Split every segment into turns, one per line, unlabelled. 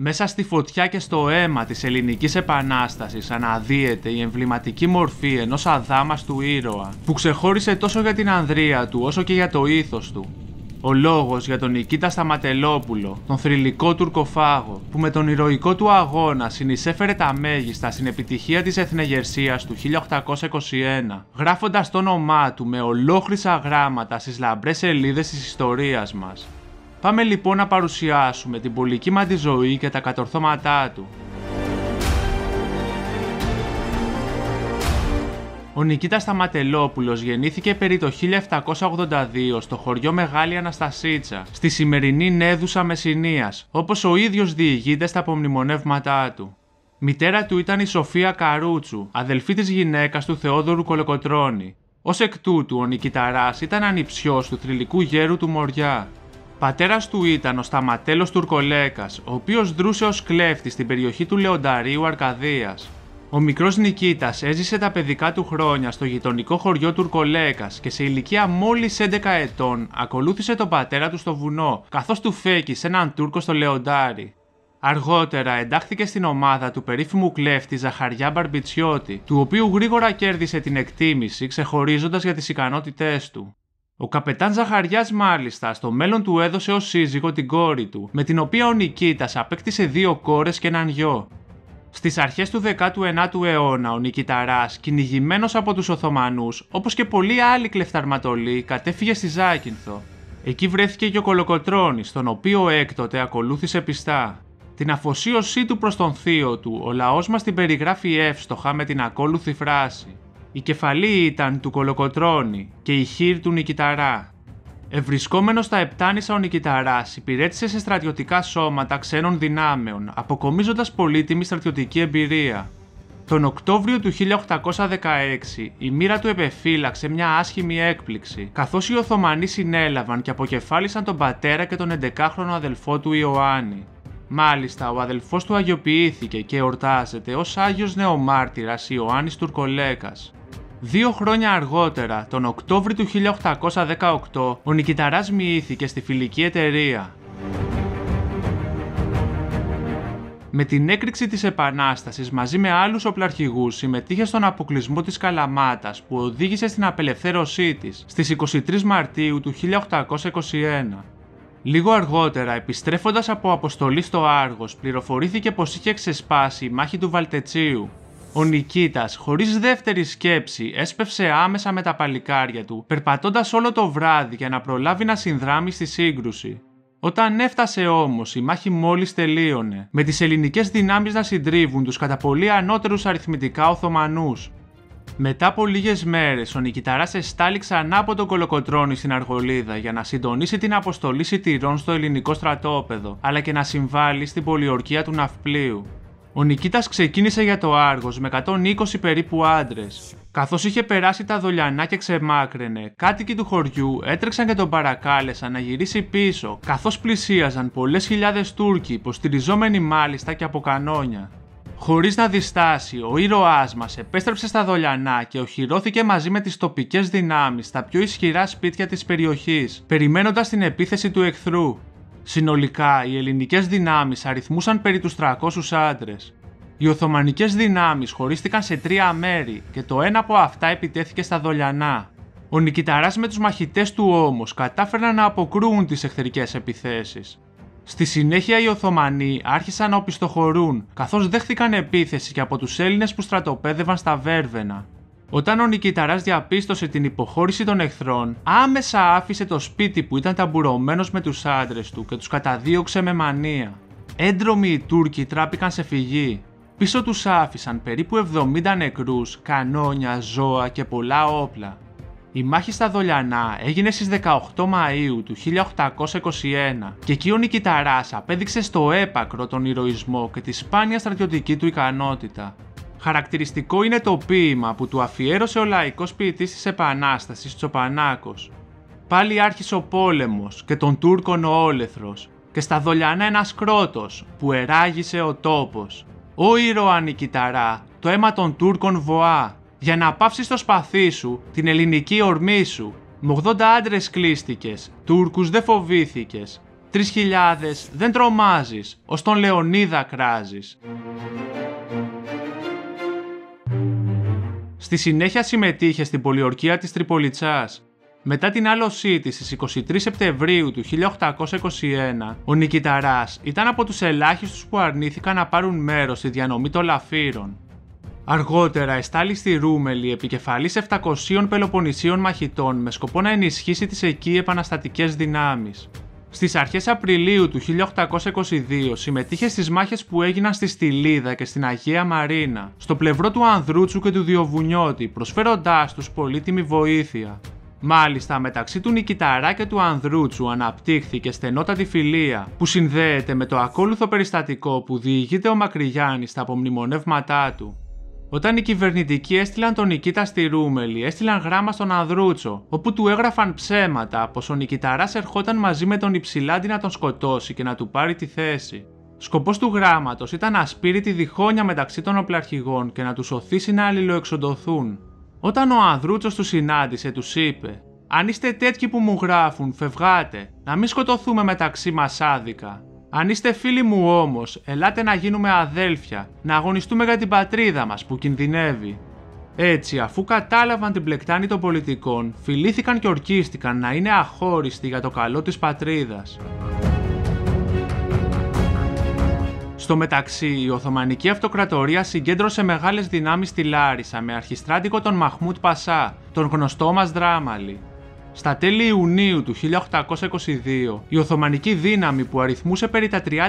Μέσα στη φωτιά και στο αίμα της Ελληνικής Επανάστασης αναδύεται η εμβληματική μορφή ενός αδάμαστου ήρωα που ξεχώρισε τόσο για την ανδρεία του όσο και για το ήθος του. Ο λόγος για τον Νικήτα Σταματελόπουλο, τον θρυλικό τουρκοφάγο, που με τον ηρωικό του αγώνα συνεισέφερε τα μέγιστα στην επιτυχία της εθνεγερσίας του 1821, γράφοντας το όνομά του με ολόχρυσα γράμματα στις λαμπρές σελίδες της ιστορίας μας. Πάμε λοιπόν να παρουσιάσουμε την πολυκύματη ζωή και τα κατορθώματά του. Ο Νικήτας Σταματελόπουλος γεννήθηκε περί το 1782 στο χωριό Μεγάλη Αναστασίτσα, στη σημερινή Νέδουσα Μεσσηνίας, όπως ο ίδιος διηγείται στα απομνημονεύματά του. Μητέρα του ήταν η Σοφία Καρούτσου, αδελφή της γυναίκας του Θεόδωρου Κολοκοτρώνη. Ως εκ τούτου, ο Νικηταράς ήταν ανιψιός του θρυλικού γέρου του Μοριά. Πατέρας του ήταν ο Σταματέλος Τουρκολέκας, ο οποίος δρούσε ως κλέφτης στην περιοχή του Λεονταρίου Αρκαδίας. Ο μικρός Νικήτας έζησε τα παιδικά του χρόνια στο γειτονικό χωριό Τουρκολέκας και σε ηλικία μόλις 11 ετών ακολούθησε τον πατέρα του στο βουνό, καθώς του φέκησε έναν Τούρκο στο Λεοντάρι. Αργότερα εντάχθηκε στην ομάδα του περίφημου κλέφτη Ζαχαριά Μπαρμπιτσιώτη, του οποίου γρήγορα κέρδισε την εκτίμηση ξεχωρίζοντας για τις ικανότητές του. Ο καπετάν Ζαχαριάς μάλιστα στο μέλλον του έδωσε ως σύζυγο την κόρη του, με την οποία ο Νικήτας απέκτησε 2 κόρες και έναν γιο. Στις αρχές του 19ου αιώνα ο Νικηταράς, κυνηγημένος από τους Οθωμανούς, όπως και πολλοί άλλοι κλεφταρματολοί, κατέφυγε στη Ζάκυνθο. Εκεί βρέθηκε και ο Κολοκοτρώνης, τον οποίο έκτοτε ακολούθησε πιστά. Την αφοσίωσή του προς τον θείο του, ο λαός μας την περιγράφει εύστοχα με την ακόλουθη φράση: «Η κεφαλή ήταν του Κολοκοτρώνη και η χείρ του Νικηταρά». Ευρισκόμενος στα Επτάνησα ο Νικηταράς υπηρέτησε σε στρατιωτικά σώματα ξένων δυνάμεων, αποκομίζοντας πολύτιμη στρατιωτική εμπειρία. Τον Οκτώβριο του 1816 η μοίρα του επεφύλαξε μια άσχημη έκπληξη, καθώς οι Οθωμανοί συνέλαβαν και αποκεφάλισαν τον πατέρα και τον 11χρονο αδελφό του Ιωάννη. Μάλιστα, ο αδελφός του αγιοποιήθηκε και εορτάζεται ως Άγιος Νεομάρτυρας Ιωάννης Τουρκολέκας. 2 χρόνια αργότερα, τον Οκτώβρη του 1818, ο Νικηταράς μοιήθηκε στη Φιλική Εταιρεία. Με την έκρηξη της Επανάστασης μαζί με άλλους οπλαρχηγούς συμμετείχε στον αποκλεισμό της Καλαμάτας που οδήγησε στην απελευθέρωσή της στις 23 Μαρτίου του 1821. Λίγο αργότερα, επιστρέφοντας από αποστολή στο Άργος, πληροφορήθηκε πως είχε ξεσπάσει η μάχη του Βαλτετσίου. Ο Νικήτας, χωρίς δεύτερη σκέψη, έσπευσε άμεσα με τα παλικάρια του, περπατώντας όλο το βράδυ για να προλάβει να συνδράμει στη σύγκρουση. Όταν έφτασε όμως, η μάχη μόλις τελείωνε, με τις ελληνικές δυνάμεις να συντρίβουν τους κατά πολύ ανώτερους αριθμητικά Οθωμανούς. Μετά από λίγες μέρες, ο Νικηταράς εστάλει ξανά από τον Κολοκοτρώνη στην Αργολίδα για να συντονίσει την αποστολή σιτηρών στο ελληνικό στρατόπεδο, αλλά και να συμβάλλει στην πολιορκία του ναυπλίου. Ο Νικήτας ξεκίνησε για το Άργος με 120 περίπου άντρες. Καθώς είχε περάσει τα Δολιανά και ξεμάκραινε, κάτοικοι του χωριού έτρεξαν και τον παρακάλεσαν να γυρίσει πίσω, καθώς πλησίαζαν πολλές χιλιάδες Τούρκοι, υποστηριζόμενοι μάλιστα και από κανόνια. Χωρίς να διστάσει, ο ήρωάς μας επέστρεψε στα Δολιανά και οχυρώθηκε μαζί με τις τοπικές δυνάμεις στα πιο ισχυρά σπίτια της περιοχής, περιμένοντας την επίθεση του εχθρού. Συνολικά, οι ελληνικές δυνάμεις αριθμούσαν περί τους 300 άντρες. Οι Οθωμανικές δυνάμεις χωρίστηκαν σε 3 μέρη και το ένα από αυτά επιτέθηκε στα Δολιανά. Ο Νικηταράς με τους μαχητές του όμως κατάφεραν να αποκρούουν τις εχθρικές επιθέσεις. Στη συνέχεια οι Οθωμανοί άρχισαν να οπισθοχωρούν, καθώς δέχθηκαν επίθεση και από τους Έλληνες που στρατοπέδευαν στα Βέρβαινα. Όταν ο Νικηταράς διαπίστωσε την υποχώρηση των εχθρών, άμεσα άφησε το σπίτι που ήταν ταμπουρωμένος με τους άντρες του και τους καταδίωξε με μανία. Έντρομοι οι Τούρκοι τράπηκαν σε φυγή. Πίσω τους άφησαν περίπου 70 νεκρούς, κανόνια, ζώα και πολλά όπλα. Η μάχη στα Δολιανά έγινε στις 18 Μαΐου του 1821 και εκεί ο Νικηταράς απέδειξε στο έπακρο τον ηρωισμό και τη σπάνια στρατιωτική του ικανότητα. Χαρακτηριστικό είναι το ποίημα που του αφιέρωσε ο λαϊκός ποιητής της Επανάστασης Τσοπανάκος. Πάλι άρχισε ο πόλεμος και των Τούρκων ο όλεθρος και στα Δολιανά ένας κρότος που εράγησε ο τόπος. Ω ήρωα Νικηταρά, το αίμα των Τούρκων βοά, για να πάψεις το σπαθί σου, την ελληνική ορμή σου. Με 80 άντρες κλείστηκες, Τούρκους δεν φοβήθηκες. 3.000 δεν τρομάζεις, ως τον Λεωνίδα κράζεις. Στη συνέχεια συμμετείχε στην πολιορκία της Τριπολιτσάς. Μετά την άλωσή της στις 23 Σεπτεμβρίου του 1821, ο Νικηταράς ήταν από τους ελάχιστους που αρνήθηκαν να πάρουν μέρος στη διανομή των λαφύρων. Αργότερα εστάλει στη Ρούμελη επικεφαλής 700 Πελοποννησίων μαχητών με σκοπό να ενισχύσει τις εκεί επαναστατικές δυνάμεις. Στις αρχές Απριλίου του 1822 συμμετείχε στις μάχες που έγιναν στη Στυλίδα και στην Αγία Μαρίνα, στο πλευρό του Ανδρούτσου και του Διοβουνιώτη, προσφέροντάς τους πολύτιμη βοήθεια. Μάλιστα, μεταξύ του Νικηταρά και του Ανδρούτσου αναπτύχθηκε στενότατη φιλία, που συνδέεται με το ακόλουθο περιστατικό που διηγείται ο Μακρυγιάννης στα απομνημονεύματά του. Όταν οι κυβερνητικοί έστειλαν τον Νικήτα στη Ρούμελη, έστειλαν γράμμα στον Ανδρούτσο, όπου του έγραφαν ψέματα πως ο Νικηταράς ερχόταν μαζί με τον Υψηλάντη να τον σκοτώσει και να του πάρει τη θέση. Σκοπός του γράμματος ήταν να σπείρει τη διχόνοια μεταξύ των οπλαρχηγών και να τους οθήσει να αλληλοεξοντωθούν. Όταν ο Ανδρούτσος τους συνάντησε, τους είπε: «Αν είστε τέτοιοι που μου γράφουν, φευγάτε, να μην σκοτωθούμε μεταξύ μας άδικα. Αν είστε φίλοι μου όμως, ελάτε να γίνουμε αδέλφια, να αγωνιστούμε για την πατρίδα μας που κινδυνεύει». Έτσι, αφού κατάλαβαν την πλεκτάνη των πολιτικών, φιλήθηκαν και ορκίστηκαν να είναι αχώριστοι για το καλό της πατρίδας. Στο μεταξύ, η Οθωμανική Αυτοκρατορία συγκέντρωσε μεγάλες δυνάμεις στη Λάρισα με αρχιστράτηγο τον Μαχμούτ Πασά, τον γνωστό μας Δράμαλη. Στα τέλη Ιουνίου του 1822, η Οθωμανική δύναμη που αριθμούσε περί τα 30.000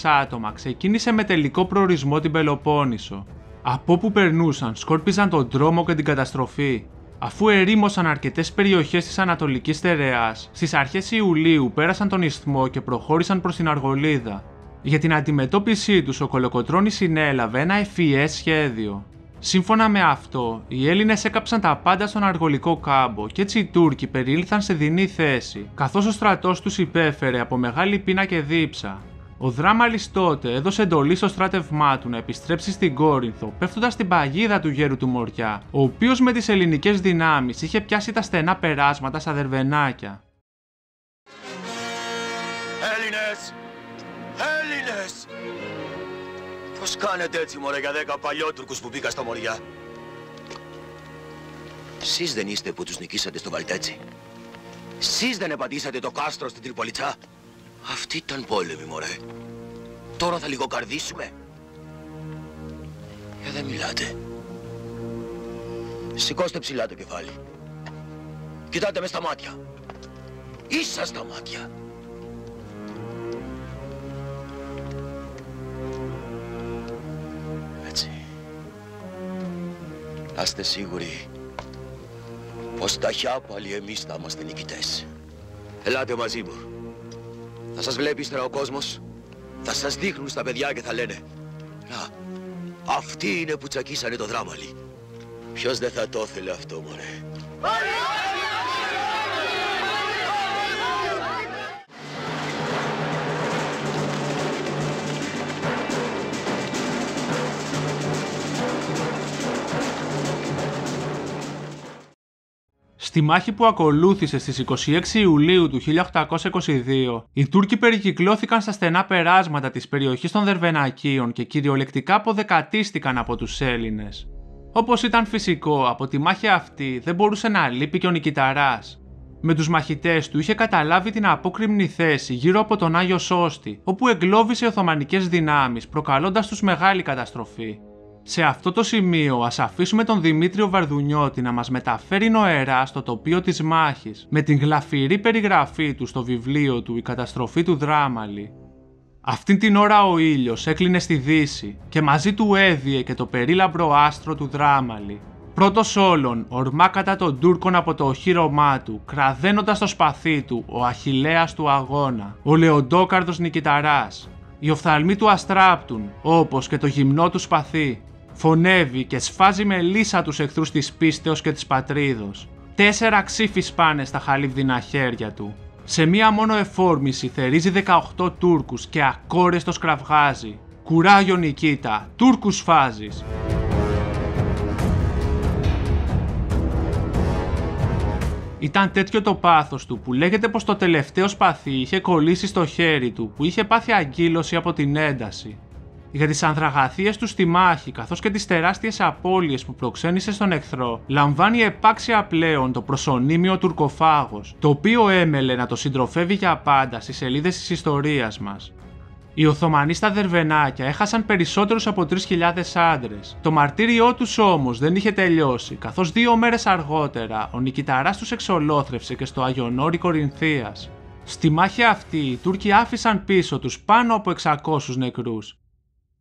άτομα ξεκίνησε με τελικό προορισμό την Πελοπόννησο. Από όπου περνούσαν, σκόρπιζαν τον δρόμο και την καταστροφή. Αφού ερήμωσαν αρκετές περιοχές της Ανατολικής Στερεάς, στις αρχές Ιουλίου πέρασαν τον Ισθμό και προχώρησαν προς την Αργολίδα. Για την αντιμετώπιση τους, ο Κολοκοτρώνης συνέλαβε ένα ευφυές σχέδιο. Σύμφωνα με αυτό, οι Έλληνες έκαψαν τα πάντα στον Αργολικό κάμπο και έτσι οι Τούρκοι περιήλθαν σε δεινή θέση, καθώς ο στρατός τους υπέφερε από μεγάλη πείνα και δίψα. Ο Δράμαλης τότε έδωσε εντολή στο στράτευμά του να επιστρέψει στην Κόρινθο, πέφτοντας στην παγίδα του γέρου του Μοριά, ο οποίος με τις ελληνικές δυνάμεις είχε πιάσει τα στενά περάσματα στα Δερβενάκια.
Έλληνες! Πώς κάνετε έτσι μωρέ για 10 παλιότουρκους που μπήκα στα Μοριά? Σεις δεν είστε που τους νικήσατε στο Βαλτέτσι? Σεις δεν επαντήσατε το κάστρο στην Τριπολιτσά? Αυτή ήταν πόλεμη μωρέ. Τώρα θα λιγοκαρδίσουμε. Δεν μιλάτε. Σηκώστε ψηλά το κεφάλι. Κοιτάτε με στα μάτια. Ίσα στα μάτια. Έτσι. Να είστε σίγουροι πως ταχιά πάλι εμείς θα είμαστε νικητές. Ελάτε μαζί μου. Θα σας βλέπει ύστερα ο κόσμος. Θα σας δείχνουν στα παιδιά και θα λένε: να, αυτοί είναι που τσακίσανε το Δράμαλη. Ποιος δεν θα το ήθελε αυτό μωρέ?
Στη μάχη που ακολούθησε στις 26 Ιουλίου του 1822, οι Τούρκοι περικυκλώθηκαν στα στενά περάσματα της περιοχής των Δερβενακίων και κυριολεκτικά αποδεκατίστηκαν από τους Έλληνες. Όπως ήταν φυσικό, από τη μάχη αυτή δεν μπορούσε να λείπει και ο Νικηταράς. Με τους μαχητές του είχε καταλάβει την απόκρημνη θέση γύρω από τον Άγιο Σώστη, όπου εγκλώβησε οθωμανικές δυνάμεις, προκαλώντας τους μεγάλη καταστροφή. Σε αυτό το σημείο ας αφήσουμε τον Δημήτριο Βαρδουνιώτη να μας μεταφέρει νοερά στο τοπίο της μάχης, με την γλαφυρή περιγραφή του στο βιβλίο του «Η καταστροφή του Δράμαλη». Αυτήν την ώρα ο ήλιος έκλεινε στη δύση και μαζί του έδιε και το περίλαμπρο άστρο του Δράμαλη. Πρώτος όλων, ορμά κατά των Τούρκων από το οχύρωμά του, κραδένοντας το σπαθί του, ο Αχιλλέας του αγώνα, ο Λεοντόκαρδος Νικηταράς. Οι οφθαλμοί του αστράπτουν, όπως και το γυμνό του σπαθί. Φωνεύει και σφάζει με λύσα τους εχθρούς της πίστεως και της πατρίδος. 4 ξύφοι σπάνε στα χαλίβδινα χέρια του. Σε μία μόνο εφόρμηση θερίζει 18 Τούρκους και ακόρεστος κραυγάζει: «Κουράγιο Νικήτα, Τούρκους φάζεις!» Ήταν τέτοιο το πάθος του που λέγεται πως το τελευταίο σπαθί είχε κολλήσει στο χέρι του που είχε πάθει αγκύλωση από την ένταση. Για τις ανδραγαθίες του στη μάχη καθώς και τις τεράστιες απώλειες που προξένησε στον εχθρό, λαμβάνει επάξια πλέον το προσωνύμιο τουρκοφάγος, το οποίο έμελε να το συντροφεύει για πάντα στις σελίδες της ιστορίας μας. Οι Οθωμανοί στα Δερβενάκια έχασαν περισσότερους από 3.000 άντρες. Το μαρτύριό τους όμως δεν είχε τελειώσει, καθώς 2 μέρες αργότερα ο νικηταράς τους εξολόθρευσε και στο Αγιονόρι Κορινθίας. Στη μάχη αυτή οι Τούρκοι άφησαν πίσω τους πάνω από 600 νεκρούς.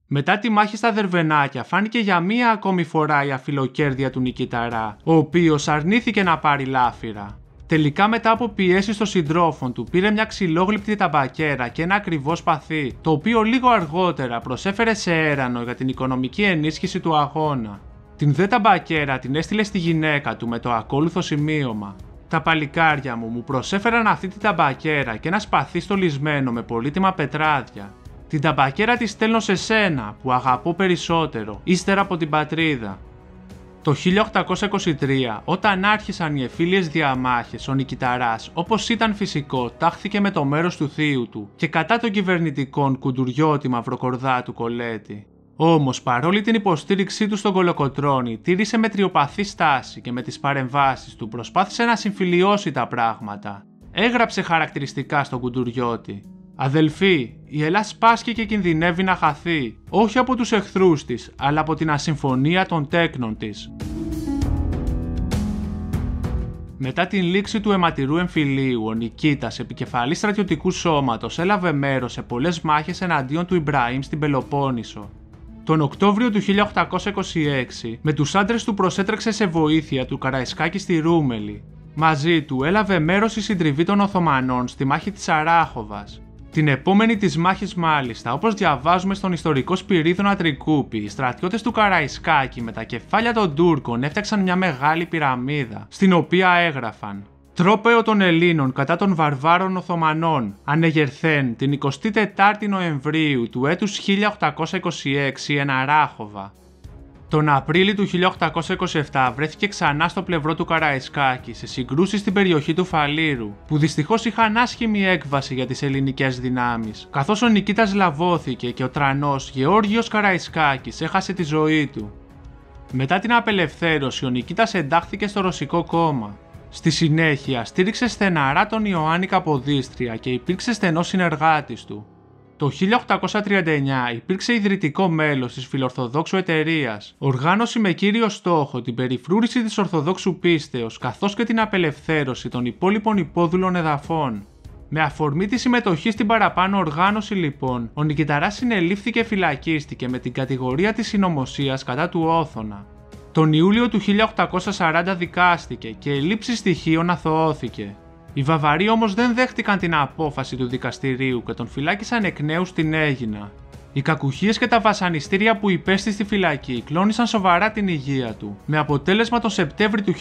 Μετά τη μάχη στα Δερβενάκια φάνηκε για μία ακόμη φορά η αφιλοκέρδεια του νικηταρά, ο οποίος αρνήθηκε να πάρει λάφυρα. Τελικά μετά από πιέσεις των συντρόφων του πήρε μια ξυλόγλυπτη ταμπακέρα και ένα ακριβό σπαθί, το οποίο λίγο αργότερα προσέφερε σε έρανο για την οικονομική ενίσχυση του αγώνα. Την δε ταμπακέρα την έστειλε στη γυναίκα του με το ακόλουθο σημείωμα: «Τα παλικάρια μου προσέφεραν αυτή την ταμπακέρα και ένα σπαθί στολισμένο με πολύτιμα πετράδια. Την ταμπακέρα τη στέλνω σε σένα που αγαπώ περισσότερο, ύστερα από την πατρίδα». Το 1823, όταν άρχισαν οι εμφύλιες διαμάχες, ο νικηταράς, όπως ήταν φυσικό, τάχθηκε με το μέρος του θείου του και κατά των κυβερνητικών Κουντουριώτη Μαυροκορδάτου Κολέτη. Όμως, παρόλη την υποστήριξή του στον Κολοκοτρώνη, τήρησε μετριοπαθή στάση και με τις παρεμβάσεις του προσπάθησε να συμφιλιώσει τα πράγματα. Έγραψε χαρακτηριστικά στον Κουντουριώτη: «Αδελφοί, η Ελλάς πάσχει και κινδυνεύει να χαθεί, όχι από τους εχθρούς της, αλλά από την ασυμφωνία των τέκνων της». Μετά την λήξη του αιματηρού εμφυλίου, ο Νικήτας, επικεφαλής στρατιωτικού σώματος, έλαβε μέρος σε πολλές μάχες εναντίον του Ιμπραήμ στην Πελοπόννησο. Τον Οκτώβριο του 1826, με τους άντρες του προσέτρεξε σε βοήθεια του Καραϊσκάκη στη Ρούμελη. Μαζί του έλαβε μέρος η συντριβή των Οθωμανών στη μάχη της Αράχοβας. Την επόμενη της μάχης μάλιστα, όπως διαβάζουμε στον ιστορικό Σπυρίδωνα Τρικούπη, οι στρατιώτες του Καραϊσκάκη με τα κεφάλια των Τούρκων έφτιαξαν μια μεγάλη πυραμίδα, στην οποία έγραφαν: «Τρόπαιο των Ελλήνων κατά των βαρβάρων Οθωμανών, ανεγερθέν την 24η Νοεμβρίου του έτους 1826 εν Αράχοβα». Τον Απρίλιο του 1827 βρέθηκε ξανά στο πλευρό του Καραϊσκάκη σε συγκρούσεις στην περιοχή του Φαλήρου, που δυστυχώς είχαν άσχημη έκβαση για τις ελληνικές δυνάμεις, καθώς ο Νικήτας λαβώθηκε και ο τρανός Γεώργιος Καραϊσκάκης έχασε τη ζωή του. Μετά την απελευθέρωση, ο Νικήτας εντάχθηκε στο Ρωσικό κόμμα. Στη συνέχεια στήριξε στεναρά τον Ιωάννη Καποδίστρια και υπήρξε στενός συνεργάτης του. Το 1839 υπήρξε ιδρυτικό μέλος της Φιλορθοδόξου Εταιρείας, οργάνωση με κύριο στόχο την περιφρούρηση της Ορθοδόξου πίστεως καθώς και την απελευθέρωση των υπόλοιπων υπόδουλων εδαφών. Με αφορμή τη συμμετοχή στην παραπάνω οργάνωση λοιπόν, ο Νικηταράς συνελήφθη και φυλακίστηκε με την κατηγορία της συνωμοσίας κατά του Όθωνα. Τον Ιούλιο του 1840 δικάστηκε και ελλείψη στοιχείων αθωώθηκε. Οι Βαβαροί όμως δεν δέχτηκαν την απόφαση του δικαστηρίου και τον φυλάκισαν εκ νέου στην Αίγινα. Οι κακουχίες και τα βασανιστήρια που υπέστη στη φυλακή κλώνησαν σοβαρά την υγεία του, με αποτέλεσμα τον Σεπτέμβρη του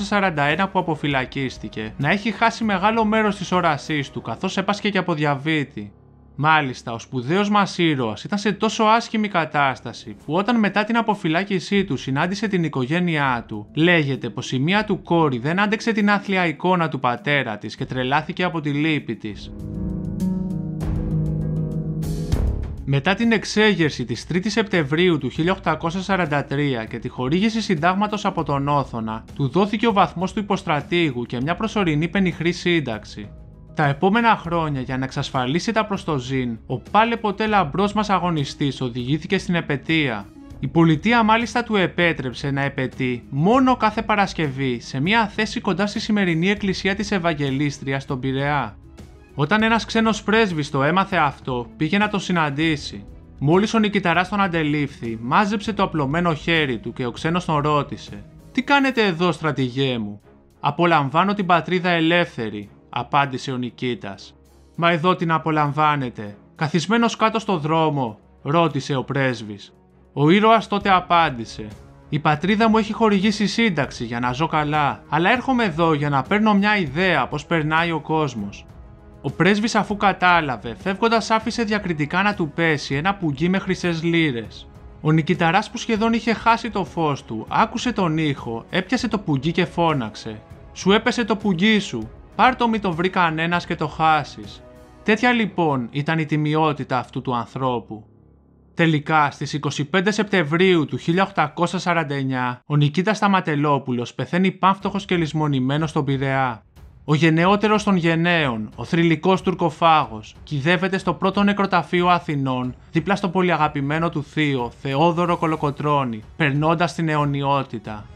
1841 που αποφυλακίστηκε να έχει χάσει μεγάλο μέρος της όρασής του καθώς έπασχε και από διαβήτη. Μάλιστα, ο σπουδαίος μας ήρωας ήταν σε τόσο άσχημη κατάσταση που όταν μετά την αποφυλάκησή του συνάντησε την οικογένειά του, λέγεται πως η μία του κόρη δεν άντεξε την άθλια εικόνα του πατέρα της και τρελάθηκε από τη λύπη της. Μετά την εξέγερση της 3ης Σεπτεμβρίου του 1843 και τη χορήγηση συντάγματος από τον Όθωνα, του δόθηκε ο βαθμός του υποστρατήγου και μια προσωρινή πενιχρή σύνταξη. Τα επόμενα χρόνια, για να εξασφαλίσει τα προστοζήν, ο πάλε ποτέ λαμπρός μας αγωνιστής οδηγήθηκε στην επετεία. Η πολιτεία μάλιστα του επέτρεψε να επετεί μόνο κάθε Παρασκευή σε μια θέση κοντά στη σημερινή εκκλησία της Ευαγγελίστριας στον Πειραιά. Όταν ένας ξένος πρέσβης το έμαθε αυτό, πήγε να τον συναντήσει. Μόλις ο Νικηταράς τον αντελήφθη, μάζεψε το απλωμένο χέρι του και ο ξένος τον ρώτησε: «Τι κάνετε εδώ, στρατηγέ μου?» «Απολαμβάνω την πατρίδα ελεύθερη», απάντησε ο Νικήτας. «Μα εδώ την απολαμβάνετε, καθισμένος κάτω στο δρόμο?» ρώτησε ο πρέσβης. Ο ήρωας τότε απάντησε: «Η πατρίδα μου έχει χορηγήσει σύνταξη για να ζω καλά, αλλά έρχομαι εδώ για να παίρνω μια ιδέα πώς περνάει ο κόσμος». Ο πρέσβης, αφού κατάλαβε, φεύγοντας άφησε διακριτικά να του πέσει ένα πουγγί με χρυσές λίρες. Ο Νικηταράς, που σχεδόν είχε χάσει το φως του, άκουσε τον ήχο, έπιασε το πουγγί και φώναξε: Σου έπεσε το πουγγί σου. Πάρ' το μη το βρει κανένας και το χάσεις. Τέτοια λοιπόν ήταν η τιμιότητα αυτού του ανθρώπου. Τελικά, στις 25 Σεπτεμβρίου του 1849, ο Νικήτας Σταματελόπουλος πεθαίνει πάμφτωχος και λησμονημένος στον Πειραιά. Ο γενναιότερος των γενναίων, ο θρυλικός τουρκοφάγος, κυδεύεται στο πρώτο νεκροταφείο Αθηνών, δίπλα στο πολυαγαπημένο του θείο Θεόδωρο Κολοκοτρώνη, περνώντας την αιωνιότητα.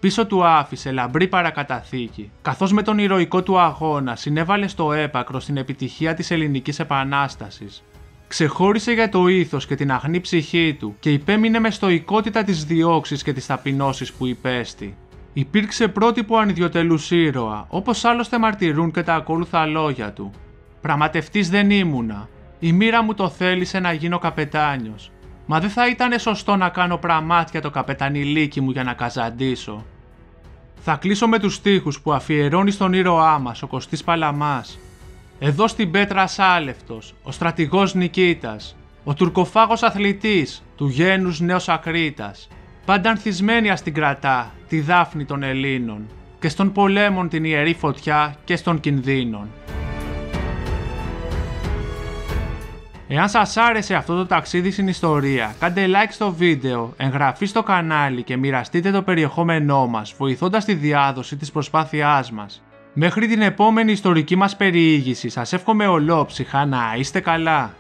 Πίσω του άφησε λαμπρή παρακαταθήκη, καθώς με τον ηρωικό του αγώνα συνέβαλε στο έπακρο στην επιτυχία της Ελληνικής Επανάστασης. Ξεχώρισε για το ήθος και την αγνή ψυχή του και υπέμεινε με στοικότητα τις διώξεις και τις ταπεινώσεις που υπέστη. Υπήρξε πρότυπο ανιδιοτελούς ήρωα, όπως άλλωστε μαρτυρούν και τα ακόλουθα λόγια του. «Πραγματευτής δεν ήμουνα. Η μοίρα μου το θέλησε να γίνω καπετάνιος. Μα δεν θα ήτανε σωστό να κάνω πραμάτια το καπετανιλίκι μου για να καζαντήσω». Θα κλείσω με τους στίχους που αφιερώνει στον ήρωά μας ο Κωστής Παλαμάς. Εδώ στην πέτρα ασάλευτος, ο στρατηγός Νικήτας, ο τουρκοφάγος αθλητής, του γένους νέος Ακρίτας, πάντα ανθισμένη ας την κρατά, τη δάφνη των Ελλήνων, και στον πολέμον την ιερή φωτιά και στον κινδύνων. Εάν σας άρεσε αυτό το ταξίδι στην ιστορία, κάντε like στο βίντεο, εγγραφή στο κανάλι και μοιραστείτε το περιεχόμενό μας, βοηθώντας τη διάδοση της προσπάθειάς μας. Μέχρι την επόμενη ιστορική μας περιήγηση σας εύχομαι ολόψυχα να είστε καλά.